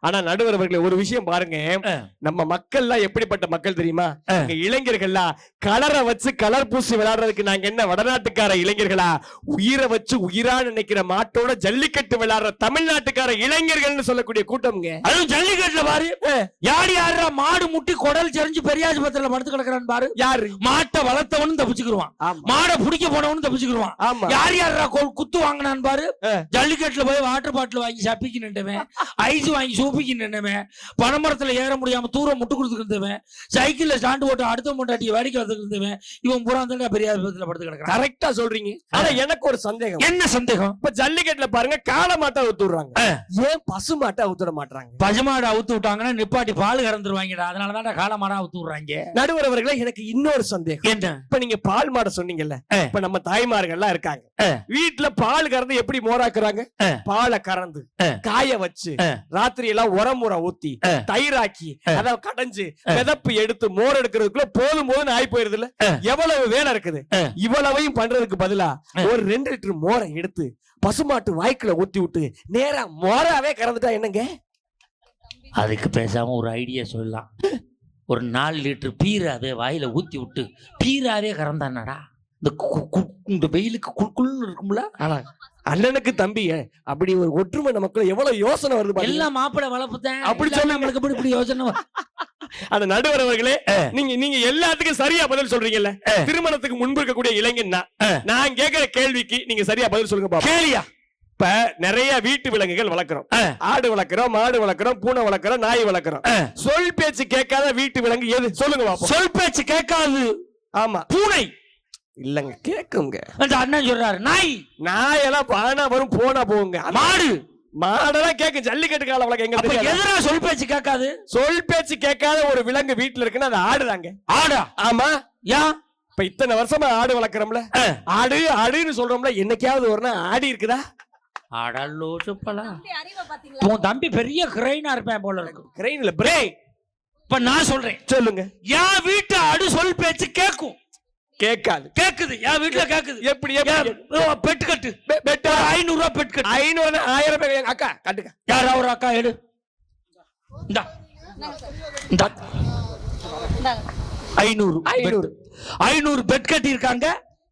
ஆனா நடுவர் அவர்களே ஒரு விஷயம் பாருங்க, நம்ம மக்கள்லாம் எப்படிப்பட்ட மக்கள் தெரியுமா? இளைஞர்கள்லாம் கலரை வச்சு கலர் பூசி விளையாடுறதுக்கு நாங்க என்ன வடநாட்டுக்கார இளைஞர்களா? உயிரை வச்சு உயிரா நினைக்கிற மாட்டோட ஜல்லிக்கட்டு விளையாடுற தமிழ்நாட்டுக்கார இளைஞர்கள்னு சொல்லக்கூடிய கூட்டம்ங்க. அதுவும் ஜல்லிக்கட்டுல பாரு, யார் யாரா மாடு முட்டி குடல் செறிஞ்சு பெரியாஜபத்திரத்துல படுத்து கிடக்குறான்னு பாரு. யாரு மாட்டை வளர்த்தவனும் தப்பிச்சுக்கிடுவான், மாடை பிடிக்க போனவனும் தப்பிச்சுக்கிடுவான். யார் யாரா குத்து வாங்கினான்னு பாரு. ஜல்லிக்கட்டுல போய் வாட்டர் பாட்டில் வாங்கி சப்பிக்கு நின்றவன், ஐஸ் வாங்கி பனைமரத்துல ஏற முடியாம தூரம் முட்டு கொடுத்துருந்தவன், சைக்கிள்ல ஸ்டாண்ட் போட்டு அடுத்த முட்டாட்டியை வேடிக்கை வந்துருந்தவன், இவன் பூரா பெரியாஜபத்திரத்துல படுத்து கிடக்குறான். கரெக்டா சொல்றீங்க. ஆனா எனக்கு ஒரு சந்தேகம். என்ன சந்தேகம்? இப்ப ஜல்லிக்கட்டுல பாருங்க காளை மாட்டை அவுத்து விடுறாங்க, ஏன் பசு மாட்டை அவுத்துட மாட்டாங்க? பசு மாடை அவுத்து விட்டாங்கன்னா நிப்பாட்டி பால் கறந்துருவாங்கடா, அதனாலதான் காளை மாடை அவுத்து விடுறாங்க. நடுவர் அவர்களே எனக்கு இன்னொரு சந்தேகம். என்ன? இப்ப நீங்க பால் மாடை சொன்னீங்கல்ல, இப்ப நம்ம தாய்மார்கள் எல்லாம் இருக்காங்க, வீட்டுல பால் கறந்து எப்படி மோராக்குறாங்க? பாலை கறந்து காய வச்சு ராத்திரி எல்லாம் உரமுறை ஊத்தி தயிராக்கி அதை கடைஞ்சு மிதப்பு எடுத்து மோர் எடுக்கிறதுக்குள்ள போதும் போதும் ஆகி போயிருது இல்ல? எவ்வளவு வேலை இருக்குது. இவ்வளவையும் பண்றதுக்கு பதிலா ஒரு 2 லிட்டர் மோரை எடுத்து பசுமாட்டு வாய்க்குள்ள ஊத்தி விட்டு நேரா மோராவே கறந்துட்டா என்னங்க? அதுக்கு பேசாம ஒரு ஐடியா சொல்லலாம். ஒரு 4 லிட்டர் பீராவே வாயில ஊத்தி விட்டு பீராவே கறந்தானடா, இந்த வெயிலுக்கு குள்குள்னு இருக்கும்ல. ஆனா அண்ணனுக்கு தம்பி அப்படி ஒரு ஒற்றுமை நமக்குள்ள எவ்வளவு யோசனை வருது. எல்லாம் மாப்பிளை வளர்ப்புதான் அப்படி சொல்லி நம்மளுக்கு இப்படி யோசனை. அந்த நடுவர் அவர்களே, நீங்க எல்லாத்துக்கும் சரியா பதில் சொல்றீங்கல்ல. திருமணத்துக்கு முன்பு இருக்கக்கூடிய இளைஞன் நான் கேட்கிற கேள்விக்கு நீங்க சரியா பதில் சொல்லுங்க பாப்போம். கேளியா? இப்ப நிறைய வீட்டு விலங்குகள் வளர்க்கிறோம், ஆடு வளர்க்கிறோம், மாடு வளர்க்கிறோம், பூனை வளர்க்கிறோம், நாய் வளர்க்கிறோம். சொல் பேச்சு கேட்காத வீட்டு விலங்கு எது சொல்லுங்க பாப்போம். சொல் பேச்சு கேட்காது. ஆமா, பூனை இல்லங்க, கேக்குங்க. அண்ணன் சொல்றாரு நாய். நாயெல்லாம் பானா வரும் போனா போகுங்க. மாடு மாடெல்லாம் கேட்கும். ஜல்லிக்கட்டு கால வழக்கு எங்க எதிரா சொல் பேச்சு கேட்காது? சொல் பேச்சு கேட்காத ஒரு விலங்கு வீட்டுல இருக்குன்னா அது ஆடுதாங்க. ஆடா? ஆமா. ஏன் இப்ப இத்தனை வருஷமா ஆடு வளர்க்கிறோம்ல, ஆடு ஆடுன்னு சொல்றோம்ல, என்னைக்காவது ஒரு நாள் ஆடி இருக்குதா? ஆடல்லோ சுப்பலா. உன் தம்பி பெரிய கிரைனா இருப்பேன் போல இருக்கு. கிரைன் இல்ல பிரேக். இப்ப நான் சொல்றேன், சொல்லுங்க. என் வீட்டு ஆடு சொல் பேச்சு கேட்கும். கேட்காது. கேக்குது. என் வீட்டுல கேக்குது. எப்படி? பெட் கட்டு. பெட் 500 ரூபாய் பெட் கட்டு. 500 1000 ரூபாய். அக்கா கட்டுங்க. யாரா ஒரு அக்கா எடு. இந்தா இந்தா 500 பெட் கட்டி இருக்காங்க.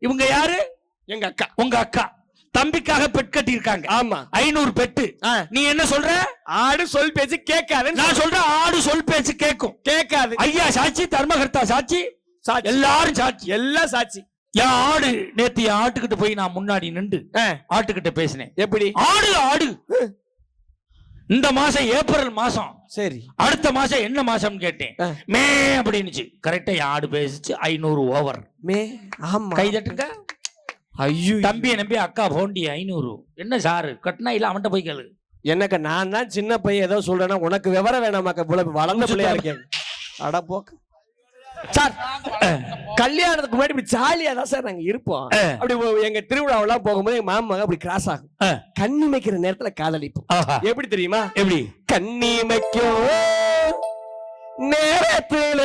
இவங்க யாரு? எங்க அக்கா. உங்க அக்கா தம்பிக்காக பெட் கட்டி இருக்காங்க. ஆமா, 500 பெட்டு. நீ என்ன சொல்ற? ஆடு சொல் பேச்சு கேட்காது. நான் சொல்றேன் ஆடு சொல் பேச்சு கேட்கும். கேட்காது. ஐயா சாட்சி, தர்மகர்த்தா சாட்சி, எல்லாரும் சாட்சி, எல்லாம் சாட்சி. என் ஆடு நேத்து ஆட்டுக்கிட்ட போய் நான் முன்னாடி நின்று ஆட்டுக்கிட்ட பேசினேன். எப்படி? ஆடு ஆடு இந்த மாசம் ஏப்ரல் மாசம், சரி, அடுத்த மாசம் என்ன மாசம் கேட்டேன். மே அப்படின்னுச்சு. கரெக்டா ஆடு பேசிச்சு. 500 ஓவர். மே. ஆமா, கை தட்டுங்க. ஐயோ, தம்பியை நம்பி அக்கா போண்டி 500. என்ன சாரு கட்டினா இல்ல அவன்கிட்ட போய் கேளு. என்னக்கா நான் தான் சின்ன பையன் ஏதோ சொல்றேன்னா உனக்கு விவரம் வேணாமாக்கா? வளர்ந்த பிள்ளையா இருக்கேன். அட போக்கு சார். கல்யாணத்துக்கு முன்னாடி இப்படி ஜாலியா தான் சார் நாங்க இருப்போம். அப்படி எங்க திருவிழாவெல்லாம் போகும்போது எங்க மாமா அப்படி கிராஸ் ஆகும். கண்ணி வைக்கிற நேரத்துல காதலிப்போம். எப்படி தெரியுமா? எப்படி? கண்ணி வைக்கும் நேரத்துல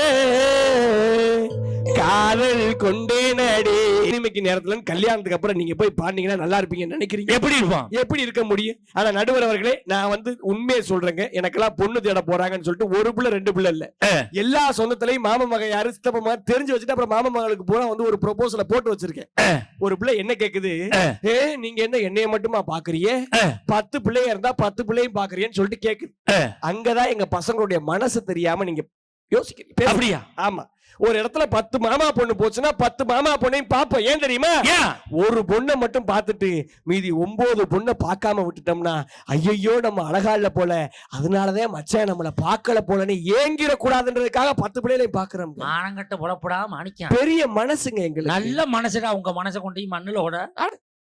காதல் கொண்டே நடி. இனிமைக்கு நேரத்துல கல்யாணத்துக்கு அப்புறம் நீங்க போய் பாண்டீங்கன்னா நல்லா இருப்பீங்கன்னு நினைக்கிறீங்க. எப்படி இருப்பான்? எப்படி இருக்க முடியும்? ஆனா நடுவர் அவர்களே, நான் வந்து உண்மையை சொல்றேங்க. எனக்கெல்லாம் பொண்ணு தேட போறாங்கன்னு சொல்லிட்டு ஒரு பிள்ளை 2 பிள்ளை இல்ல, எல்லா சொந்தத்திலையும் மாமா மகன் யாரு சித்தப்ப மகன் தெரிஞ்சு வச்சுட்டு அப்புறம் மாமா மகளுக்கு பூரா வந்து ஒரு ப்ரொபோசலை போட்டு வச்சிருக்கேன். ஒரு பிள்ளை என்ன கேக்குது, நீங்க என்ன என்னைய மட்டுமா பாக்குறீங்க? 10 பிள்ளையா இருந்தா 10 பிள்ளையும் பாக்குறீங்கன்னு சொல்லிட்டு கேக்குது. அங்கதான் எங்க பசங்களுடைய மனசு தெரியாம நீங்க யோசிக்கிறீங்க. அப்படியா? ஆமா. ஒரு இடத்துல 10 மாமா பொண்ணு போச்சுன்னா 10 மாமா பொண்ணையும் பாப்போம். ஏன் தெரியுமா? ஒரு பொண்ணை மட்டும் பார்த்துட்டு மீதி 9 பொண்ணை பார்க்காம விட்டுட்டோம்னா ஐயோ நம்ம அழகா இல்ல போல, அதனாலதான் மச்சான் நம்மள பார்க்கல போலன்னு ஏங்கிட கூடாதுன்றதுக்காக 10 பிள்ளைகளையும் பாக்குறோம். மானங்கட்ட புலப்படா மாணிக்கம். பெரிய மனசுங்க எங்களுக்கு. நல்ல மனசுடா. உங்க மனசை கொண்டு மண்ணுலோட.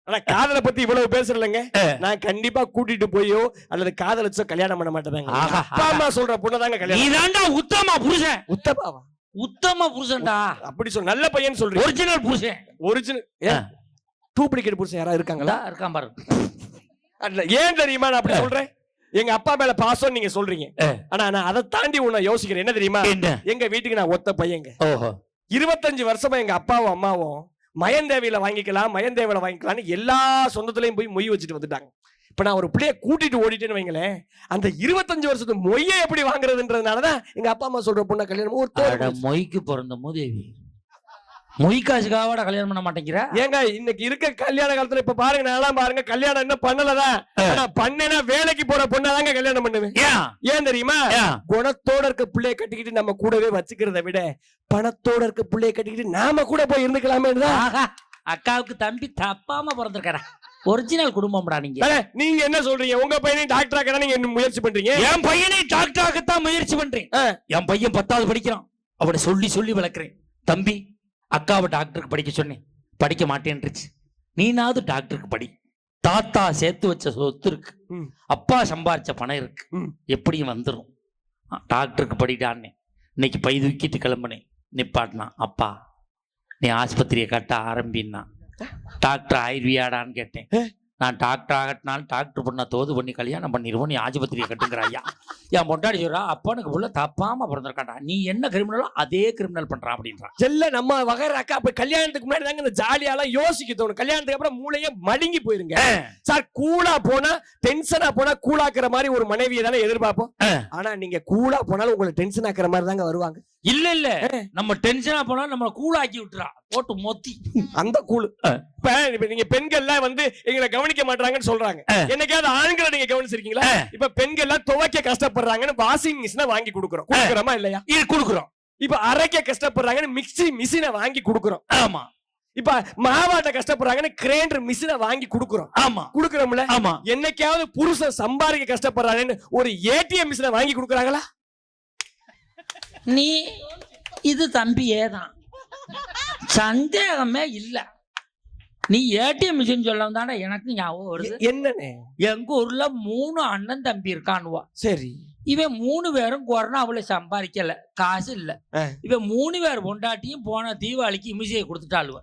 ஆனா காதலை பத்தி இவ்வளவு பேசுறேங்க. நான் கண்டிப்பா கூட்டிட்டு போயோ அல்லது காதலிச்சோ கல்யாணம் பண்ண மாட்டேங்க. அப்பா அம்மா சொல்ற பொண்ணதாங்க கல்யாணம். நீதான்டா உத்தம புருஷன். உத்தமாவா? உத்தம புருஷன்டா. அப்படி சொல்ல நல்ல பையன் சொல்றீங்க. ஒரிஜினல் புருஷன். ஒரிஜினல் டூப்ளிகேட் புருஷன் யாரா இருக்காங்களா? இருக்கான் பாரு. ஏன் தெரியுமா நான் அப்படி சொல்றேன்? எங்க அப்பா மேல பாசம் நீங்க சொல்றீங்க. ஆனா நான் அதை தாண்டி உன்னை யோசிக்கிறேன். என்ன தெரியுமா? எங்க வீட்டுக்கு நான் ஒத்த பையங்க. 25 வருஷமா எங்க அப்பாவும் அம்மாவும் மயந்தேவியில வாங்கிக்கலாம் மயந்தேவியில வாங்கிக்கலாம்னு எல்லா சொந்தத்திலையும் போய் மொய் வச்சுட்டு வந்துட்டாங்க. இப்ப நான் ஒரு பிள்ளைய கூட்டிட்டு ஓடிட்டேன்னு வைங்களேன், அந்த 25 வருஷத்து மொய்யை எப்படி வாங்குறதுன்றதுனாலதான் எங்க அப்பா அம்மா சொல்ற பொண்ணை கல்யாணம் ஒரு மொய்க்கு பிறந்த மூதேவி மொய்க்காசுக்காவோட கல்யாணம் பண்ண மாட்டேங்கிற. ஏங்க இன்னைக்கு இருக்க கல்யாண காலத்துல இப்ப பாருங்க, நான் பாருங்க கல்யாணம் என்ன பண்ணலதான், பண்ணேன்னா வேலைக்கு போற பொண்ணாதாங்க கல்யாணம் பண்ணுவேன். ஏன் தெரியுமா? குணத்தோட இருக்க பிள்ளைய கட்டிக்கிட்டு நம்ம கூடவே வச்சுக்கிறத விட பணத்தோட இருக்க பிள்ளைய கட்டிக்கிட்டு நாம கூட போய் இருந்துக்கலாமே. அக்காவுக்கு தம்பி தப்பாம பிறந்திருக்கா, ஒரிஜினல் குடும்பம்டா. நீங்க என்ன சொல்றீங்க? உங்க பையனையும் டாக்டர் ஆக்க நீங்க முயற்சி பண்றீங்க. என் பையனை டாக்டர் ஆகத்தான் முயற்சி பண்றேன். என் பையன் 10வது படிக்கிறான், அவனை சொல்லி சொல்லி வளர்க்கிறேன். தம்பி, அக்காவை டாக்டருக்கு படிக்க சொன்னேன், படிக்க மாட்டேன்ருச்சு. நீனாவது டாக்டருக்கு படி, தாத்தா சேர்த்து வச்ச சொத்து இருக்கு, அப்பா சம்பாரிச்ச பணம் இருக்கு, எப்படியும் வந்துடும், டாக்டருக்கு படிடான்னு. இன்னைக்கு பை தூக்கிட்டு கிளம்புனேன், நிப்பாட்டினா அப்பா நீ ஆஸ்பத்திரியை கட்ட ஆரம்பின்னா. டாக்டர் ஆயிடுவியாடான்னு கேட்டேன். நான் டாக்டர் ஆகட்டினாலும் டாக்டர் பண்ண தோது பண்ணி கல்யாணம் பண்ணிடுவோம், நீ ஆஸ்பத்திரியை கட்டுங்கிற ஐயா. என் பொண்டாடி சொல்றா, அப்பனுக்கு புள்ள தப்பாம பிறந்திருக்காண்டா, நீ என்ன கிரிமினலோ அதே கிரிமினல் பண்றான் அப்படின்றான். இல்ல நம்ம வகராக்கா அப்ப கல்யாணத்துக்கு முன்னாடி தாங்க இந்த ஜாலியாலாம் யோசிக்க தோணும். கல்யாணத்துக்கு அப்புறம் மூளையே மழுங்கி போயிருங்க சார். கூலா போனா டென்ஷனா போனா கூலாக்குற மாதிரி ஒரு மனைவியை தானே எதிர்பார்ப்போம். ஆனா நீங்க கூலா போனாலும் உங்களை டென்ஷன் ஆக்குற மாதிரி தாங்க வருவாங்க. இல்ல இல்ல, நம்ம டென்ஷனா போனா நம்ம கூலாக்கி விட்டுறா, போட்டு மொத்தி அந்த கூழு. இப்ப நீங்க பெண்கள்லாம் வந்து எங்களை கவனிக்க மாட்டாங்கன்னு சொல்றாங்க. என்னைக்காவது ஆண்களை நீங்க கவனிச்சிருக்கீங்களா? இப்ப பெண்கள் எல்லாம் துவைக்க கஷ்டப்படுறாங்கன்னு வாஷிங் மிஷினை வாங்கி கொடுக்குறோம், கொடுக்குறோமா இல்லையா? இது கொடுக்குறோம். இப்ப அரைக்க கஷ்டப்படுறாங்கன்னு மிக்ஸி மிஷினை வாங்கி கொடுக்குறோம். ஆமா. இப்ப மாவாட்ட கஷ்டப்படுறாங்கன்னு கிரைண்டர் மிஷினை வாங்கி கொடுக்குறோம். ஆமா, கொடுக்குறோம்ல. ஆமா. என்னைக்காவது புருஷன் சம்பாதிக்க கஷ்டப்படுறாங்கன்னு ஒரு ஏடிஎம் மிஷினை வாங்கி கொடுக்குறாங்களா? நீ இது தம்பியே தான், சந்தேகமே இல்ல. நீ ஏடிஎம் மிஷின் சொல்லவும் தானே எனக்கு ஞாபகம் வருது. என்னன்னு? எங்க ஊர்ல 3 அண்ணன் தம்பி இருக்கானுவா. சரி. இவன் 3 பேரும் கொரோனாவுல சம்பாதிக்கல, காசு இல்ல. இவன் 3 பேர் பொண்டாட்டியும் போன தீபாவளிக்கு இமிசையை கொடுத்துட்டாளுவ.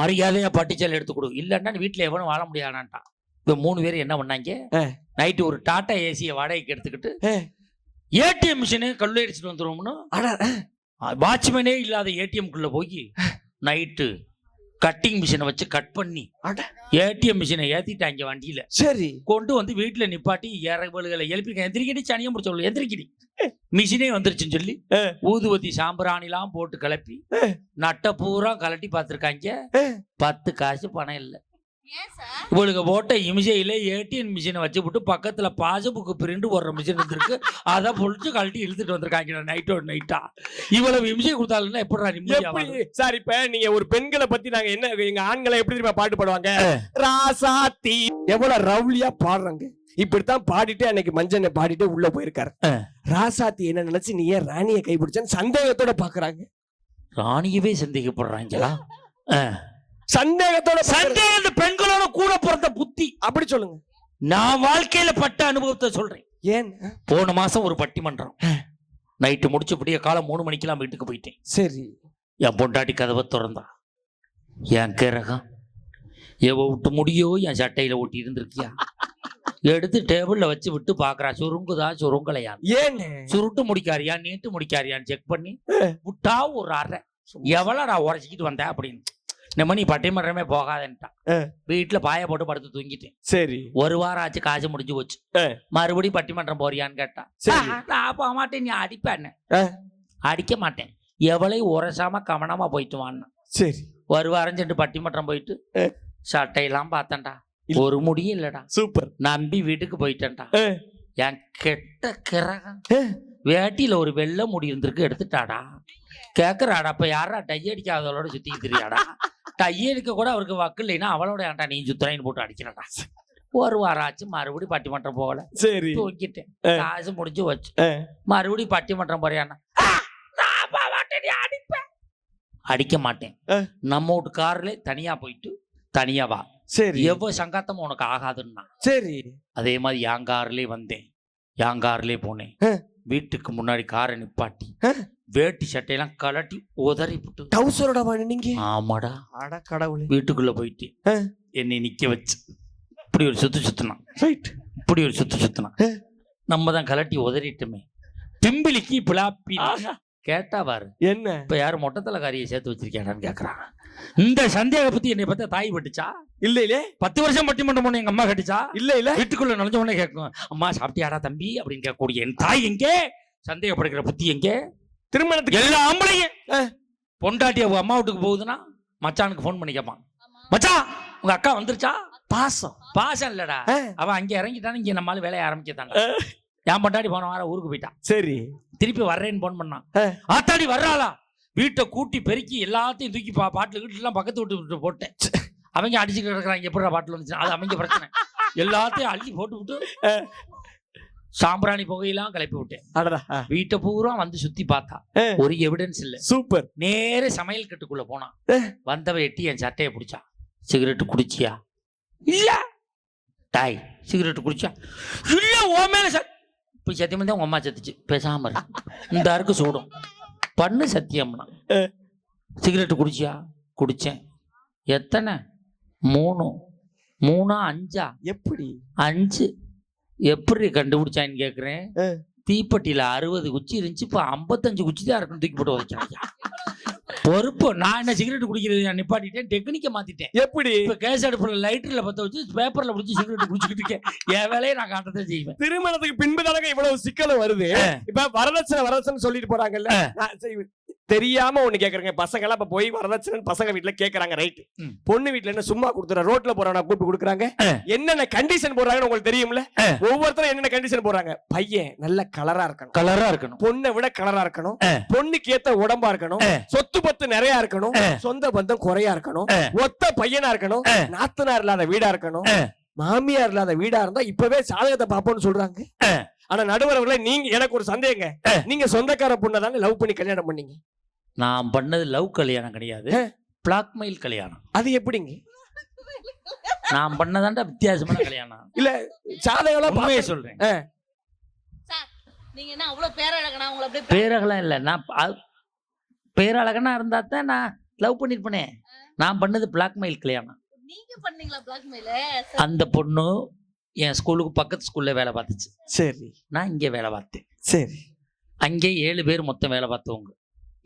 மரியாதையா பட்டிச்சல் எடுத்து கொடு, இல்லன்னா வீட்டுல எவனும் வாழ முடியாதான்ட்டான். இவன் 3 பேரும் என்ன பண்ணாங்க, நைட்டு ஒரு டாடா ஏசியை வாடகைக்கு எடுத்துக்கிட்டு ஏடிஎம் மிஷினு கல்லடிச்சுட்டு வந்துருவோம்னு வாட்ச்மேனே இல்லாத ஏடிஎம்குள்ள போய் நைட்டு கட்டிங் மிஷினை வச்சு கட் பண்ணி ஏடிஎம் மிஷினை ஏத்திட்டாங்க வண்டியில. சரி. கொண்டு வந்து வீட்டுல நிப்பாட்டி இறகுகளை எழுப்பிருக்க, எந்திரிக்கடி சனியை முடிச்சு எந்திரிக்கடி, மிஷினே வந்துருச்சுன்னு சொல்லி ஊதுவத்தி சாம்பிராணிலாம் போட்டு கிளப்பி நட்ட பூரா கலட்டி பார்த்துருக்காங்க. 10 காசு பணம் இல்லை. இவளுக்கு போட்ட இமிசையில ஏடிஎம் மிஷினை வச்சு விட்டு பக்கத்துல பாஸ்புக் பிரிண்ட் போடுற மிஷின் இருக்கு, அதை பொழிச்சு கழட்டி இழுத்துட்டு வந்திருக்காங்க நைட்டோட நைட்டா. இவ்வளவு இமிசை கொடுத்தாலும் எப்படி சார்? இப்ப நீங்க ஒரு பெண்களை பத்தி நாங்க என்ன, எங்க ஆண்களை எப்படி தெரியுமா பாட்டு பாடுவாங்க, ராசாத்தி எவ்வளவு ரவுலியா பாடுறாங்க. இப்படித்தான் பாடிட்டு அன்னைக்கு மஞ்சனை பாடிட்டு உள்ள போயிருக்காரு. ராசாத்தி என்ன நினைச்சு நீ ஏன் ராணியை கைப்பிடிச்சன்னு சந்தேகத்தோட பாக்குறாங்க. ராணியவே சந்தேகப்படுறாங்களா? சந்தேகத்தோட பெண்களோட கூட பிறந்த புத்தி அப்படி சொல்லுங்க. நான் வாழ்க்கையில பட்ட அனுபவத்தை சொல்றேன். ஏன்? போன மாசம் ஒரு பட்டிமன்றம் நைட்டு முடிச்சபடியே காலம் 3 மணிக்கெல்லாம் வீட்டுக்கு போயிட்டேன். சரி. என் பொண்டாட்டி கதவை திறந்தா, என் கிரகம் எவ விட்டு முடியோ என் சட்டையில ஒட்டி இருந்திருக்கியா, எடுத்து டேபிள்ல வச்சு விட்டு பாக்குறா, சுருங்குதா சுருங்கலையா, ஏன் சுருட்டு முடிக்காரியா நீட்டு முடிக்காரியான்னு செக் பண்ணி விட்டா ஒரு அரை, எவ்வளவு நான் உரைச்சிக்கிட்டு வந்தேன் அப்படின்னு. நம்ம நீ பட்டிமன்றமே போகாதன்ட்டான். வீட்டுல பாய போட்டு படுத்து தூங்கிட்டேன். சரி. 1 வாரம் ஆச்சு, காசு முடிஞ்சு போச்சு. மறுபடியும் பட்டிமன்றம் போறியான்னு கேட்டான். நான் போக மாட்டேன், நீ அடிப்பேன்னு. அடிக்க மாட்டேன், எவ்வளவு உரசாம கவனமா போயிட்டு வான்னா. சரி. 1 வாரம் சென்று பட்டிமன்றம் போயிட்டு சட்டையெல்லாம் பார்த்தேன்டா, ஒரு முடியும் இல்லடா. சூப்பர். நம்பி வீட்டுக்கு போயிட்டேன்டா. என் கெட்ட கிரகம் வேட்டியில ஒரு வெள்ளை முடி இருந்திருக்கு, எடுத்துட்டாடா. கேக்குறாடா, அப்ப யாரா டை அடிக்காதவளோட சுத்தி தெரியாடா, டை அடிக்க கூட அவருக்கு வக்கு இல்லைன்னா அவளோட ஏன்டா நீ சுத்துறாயின்னு போட்டு அடிக்கிறடா. 1 வாரம் ஆச்சு, மறுபடியும் பட்டிமன்றம் போகல. சரி. தூக்கிட்டேன், காசு முடிஞ்சு வச்சு. மறுபடியும் பட்டிமன்றம் போறியான்னா, அடிப்பேன். அடிக்க மாட்டேன், நம்ம வீட்டு கார்ல தனியா போயிட்டு தனியா வா. சரி. எவ்வளவு சங்காத்தமும் உனக்கு ஆகாதுன்னா. சரி. அதே மாதிரி என் கார்லயே வந்தேன், என் கார்லயே போனேன். வீட்டுக்கு முன்னாடி காரை நிப்பாட்டி வேட்டி சட்டையெல்லாம் கலட்டி உதறி விட்டு டவுசரோட நீங்க. ஆமாடா. அட கடவுளே. வீட்டுக்குள்ள போயிட்டு என்னை நிக்க வச்சு இப்படி ஒரு சுத்து சுத்தினான். இப்படி ஒரு சுத்து சுத்தினான். நம்ம தான் கலட்டி உதறிட்டுமே, பிம்பிளிக்கு பிளாப்பி கேட்டா பாரு என்ன இப்ப யாரும் மொட்டத்தலக்காரியை சேர்த்து வச்சிருக்கேன்னு கேக்குறான். இந்த சந்தேக பத்தி என்னை பார்த்தா தாய் பட்டுச்சா? இல்ல 10 வருஷம் பட்டிமன்றம் பொண்ணு எங்க அம்மா கட்டுச்சா? இல்ல வீட்டுக்குள்ள நுழைஞ்ச உடனே கேட்கும், அம்மா சாப்பிட்டியாடா தம்பி அப்படின்னு கேட்கக்கூடிய என் தாய் எங்கே? சந்தேகப்படுகிற புத்தி எங்கே? திருமணத்துக்கு எல்லா ஆம்பளையும் பொண்டாட்டி அவங்க அம்மா வீட்டுக்கு போகுதுன்னா மச்சானுக்கு போன் பண்ணி கேட்பான், மச்சான் உங்க அக்கா வந்துருச்சா? பாசம் இல்லடா, அவன் அங்க இறங்கிட்டான்னு இங்க நம்மளால வேலையை ஆரம்பிக்கத்தாங்க. என் பொண்டாட்டி போன வாரம் ஊருக்கு போயிட்டான். சரி திருப்பி வர்றேன்னு போன் பண்ணான். ஆத்தாடி வர்றாளா? வீட்டை கூட்டி பெருக்கி எல்லாத்தையும் தூக்கி பாட்டில் வீட்டுலாம் பக்கத்து விட்டு போட்டேன். அவங்க அடிச்சுட்டு இருக்கிறாங்க, எப்படி பாட்டில் வந்துச்சு அது அவங்க பிரச்சனை. எல்லாத்தையும் அள்ளி போட்டு விட்டு சாம்பிராணி புகையெல்லாம் கிளப்பி விட்டேன். வீட்டை பூரா வந்து சுத்தி பார்த்தா ஒரு எவிடன்ஸ் இல்ல. சூப்பர். நேர சமையல் கட்டுக்குள்ள போனான். வந்தவ எட்டி என் சட்டையை பிடிச்சா, சிகரெட்டு குடிச்சியா? இல்ல. டாய் சிகரெட்டு குடிச்சா? இல்ல. ஓ மேல போய் சத்தியம் தான் உங்க அம்மா சத்துச்சு, பேசாம இந்த அருக்கு சூடும் பண்ணு சத்தியம்னா. சிகரெட்டு குடிச்சியா? குடிச்சேன். எத்தனை? 3. 3 5? எப்படி 5? எப்படி கண்டுபிடிச்சான்னு கேக்குறேன். தீப்பெட்டியில 60 குச்சி இருந்துச்சு, இப்ப 55 குச்சி தான் இருக்குன்னு தூக்கி போட்டு வச்சாங்க. பொறுப்பு. நான் என்ன சிகரெட் குடிக்கிறது நிப்பாட்டிட்டேன், டெக்னிக்க மாத்திட்டேன். எப்படி? இப்ப கேஸ் அடுப்புல லைட்டர்ல பத்த வச்சு பேப்பர்ல பிடிச்சி சிகரெட் குடிச்சுக்கிட்டு இருக்கேன். என் வேலையை நான் காட்டதான் செய்வேன். திருமணத்துக்கு பின்புதானங்க இவ்வளவு சிக்கலும் வருது. இப்ப வரதட்சணை சொல்லிட்டு போறாங்கல்ல, தெரியாம ஒண்ணு கேக்குறேங்க. பசங்க எல்லாம் இப்ப போய் வரதட்சணை பசங்க வீட்டுல கேக்குறாங்க. ரைட். பொண்ணு வீட்டுல என்ன சும்மா கொடுத்துற, ரோட்ல போறாங்க கூப்பிட்டு கொடுக்குறாங்க. என்னென்ன கண்டிஷன் போடுறாங்கன்னு உங்களுக்கு தெரியும்ல. ஒவ்வொருத்தரும் என்னென்ன கண்டிஷன் போடுறாங்க. பையன் நல்ல கலரா இருக்கணும், பொண்ணை விட கலரா இருக்கணும், பொண்ணுக்கு ஏத்த உடம்பா இருக்கணும், சொத்து பத்து நிறைய இருக்கணும், சொந்த பந்தம் குறையா இருக்கணும், ஒத்த பையனா இருக்கணும், நாத்தனார் இல்லாத வீடா இருக்கணும், மாமியார் இல்லாத வீடா இருந்தா இப்பவே சாதகத்தை பாப்போம்னு சொல்றாங்க. ஆனா நடுவரவர்களே, நீங்க எனக்கு ஒரு சந்தேகங்க. நீங்க சொந்தக்கார பொண்ணை தானே லவ் பண்ணி கல்யாணம் பண்ணீங்க? நான் பண்ணது லவ் கல்யாணம் கிடையாது, பிளாக்மெயில் கல்யாணம். அது எப்படிங்க? நான் பண்ணதாண்டா வித்தியாசமான கல்யாணம். இல்ல சாதகம் உண்மையை சொல்றேன். நீங்க என்ன அவ்வளவு பேரழகனா? உங்களை அப்படியே பேரழகலாம் இல்ல, நான் பேரழகனா இருந்தா தான் நான் லவ் பண்ணிருப்பேனே. நான் பண்ணது பிளாக்மெயில் கல்யாணம். நீங்க பண்ணீங்களா பிளாக்மெயில்? அந்த பொண்ணு என் ஸ்கூலுக்கு பக்கத்து ஸ்கூல்ல வேலை பார்த்துச்சு. சரி. நான் இங்கே வேலை பார்த்தேன். சரி. அங்கே 7 பேர் மொத்தம் வேலை பார்த்தவங்க.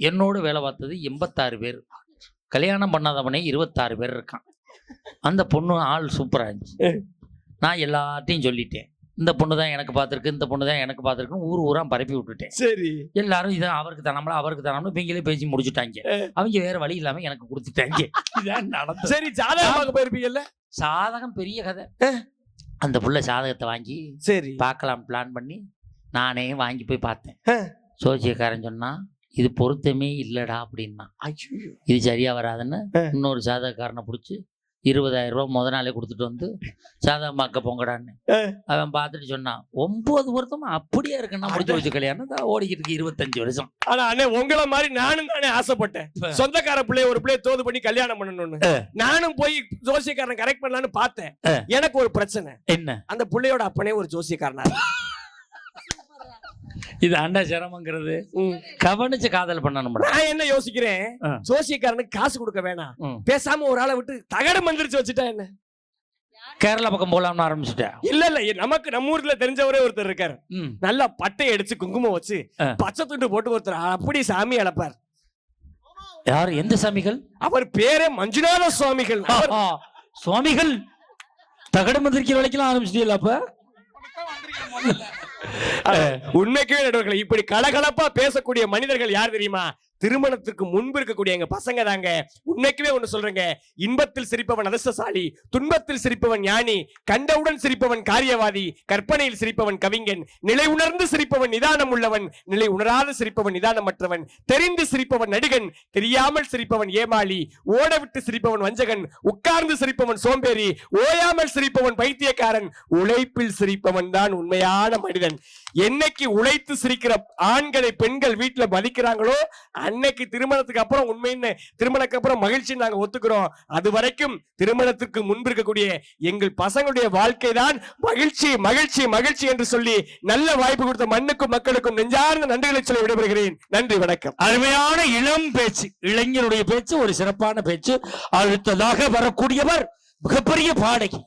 என்னோட வேலை பார்த்தது 86 பேர். கல்யாணம் பண்ணாதவனே 26 பேர் இருக்கான். அந்த பொண்ணு ஆள் சூப்பரா இருந்துச்சு. நான் எல்லாத்தையும் சொல்லிட்டேன், இந்த பொண்ணு தான் எனக்கு பார்த்துருக்கு, இந்த பொண்ணு தான் எனக்கு பார்த்துருக்குன்னு ஊரா பரப்பி விட்டுட்டேன். சரி. எல்லாரும் இதான் அவருக்கு தானம்ல இவங்களே பேசி முடிச்சுட்டாங்க. அவங்க வேற வழி இல்லாம எனக்கு கொடுத்துட்டாங்க. இதான் நடந்தது. சரி. ஜாதகம் போயிருப்பீங்கல்ல? சாதகம் பெரிய கதை. அந்த புள்ள சாதகத்தை வாங்கி சரி பார்க்கலாம் பிளான் பண்ணி நானே வாங்கி போய் பார்த்தேன். சோசியக்காரன் சொன்னா இது பொருத்தமே இல்லடா அப்படின்னா. இது சரியா வராதுன்னு இன்னொரு சாதகக்காரனை பிடிச்சி 20,000 ரூபாய் முத நாளே கொடுத்துட்டு வந்து சாதகமாக்க போங்கடான்னு அவன் பார்த்துட்டு சொன்னான். 9 வருஷமா அப்படியே இருக்குன்னா முடிச்சு வச்சு கல்யாணம் ஓடிக்கிட்டு இருக்கு 25 வருஷம். ஆனா அண்ணே உங்களை மாதிரி நானும் தானே ஆசைப்பட்டேன், சொந்தக்கார பிள்ளைய ஒரு பிள்ளைய தோது பண்ணி கல்யாணம் பண்ணணும்னு. நானும் போய் ஜோசியக்காரன் கரெக்ட் பண்ணலான்னு பார்த்தேன். எனக்கு ஒரு பிரச்சனை. என்ன? அந்த பிள்ளையோட அப்பனே ஒரு ஜோசியக்காரனா. இது அண்டா சிரமங்கிறது. கவனிச்சு காதல் பண்ணணும். நான் என்ன யோசிக்கிறேன், ஜோசியக்காரனுக்கு காசு கொடுக்க வேணாம், பேசாம ஒரு ஆளை விட்டு தகடு மந்திரிச்சு வச்சுட்டா என்ன? கேரளா பக்கம் போலாம்னு ஆரம்பிச்சுட்டேன். இல்ல நமக்கு நம்ம ஊர்ல தெரிஞ்சவரே ஒருத்தர் இருக்காரு. நல்லா பட்டை அடிச்சு குங்குமம் வச்சு பச்சை துண்டு போட்டு ஒருத்தர் அப்படி சாமி அழைப்பார். யாரு? எந்த சாமிகள்? அவர் பேரே மஞ்சுநாத சுவாமிகள். சுவாமிகள் தகடு மந்திரிக்கிற வரைக்கும் ஆரம்பிச்சிட்டீங்களா? அப்ப உண்மைக்கே நடுவர்களே, இப்படி கலகலப்பா பேசக்கூடிய மனிதர்கள் யார் தெரியுமா? திருமணத்திற்கு முன்பு இருக்கக்கூடிய எங்க பசங்க தாங்க. உண்மைக்குமே ஒண்ணு சொல்றேங்க, இன்பத்தில் சிரிப்பவன் அதிர்ஷ்டசாலி, துன்பத்தில் சிரிப்பவன் ஞானி, கண்டவுடன் சிரிப்பவன் காரியவாதி, கற்பனையில் சிரிப்பவன் கவிஞன், நிலை உணர்ந்து சிரிப்பவன் நிதானம் உள்ளவன், நிலை உணராது சிரிப்பவன் நிதானமற்றவன், தெரிந்து சிரிப்பவன் நடிகன், தெரியாமல் சிரிப்பவன் ஏமாளி, ஓட விட்டு சிரிப்பவன் வஞ்சகன், உட்கார்ந்து சிரிப்பவன் சோம்பேறி, ஓயாமல் சிரிப்பவன் பைத்தியக்காரன், உழைப்பில் சிரிப்பவன் தான் உண்மையான மனிதன். என்னைக்கு உழைத்து சிரிக்கிற ஆண்களை பெண்கள் வீட்டுல மதிக்கிறாங்களோ அன்னைக்கு திருமணத்துக்கு அப்புறம் உண்மைன்னு, திருமணத்துக்கு அப்புறம் மகிழ்ச்சி நாங்க ஒத்துக்கிறோம். அது வரைக்கும் திருமணத்துக்கு முன்பு இருக்கக்கூடிய எங்கள் பசங்களுடைய வாழ்க்கை தான் மகிழ்ச்சி மகிழ்ச்சி மகிழ்ச்சி என்று சொல்லி நல்ல வாய்ப்பு கொடுத்த மண்ணுக்கும் மக்களுக்கும் நெஞ்சார்ந்த நன்றிகளை சொல்லி விடைபெறுகிறேன். நன்றி, வணக்கம். அருமையான இளம் பேச்சு, இளைஞருடைய பேச்சு, ஒரு சிறப்பான பேச்சு. அடுத்ததாக வரக்கூடியவர் மிகப்பெரிய பாடகி.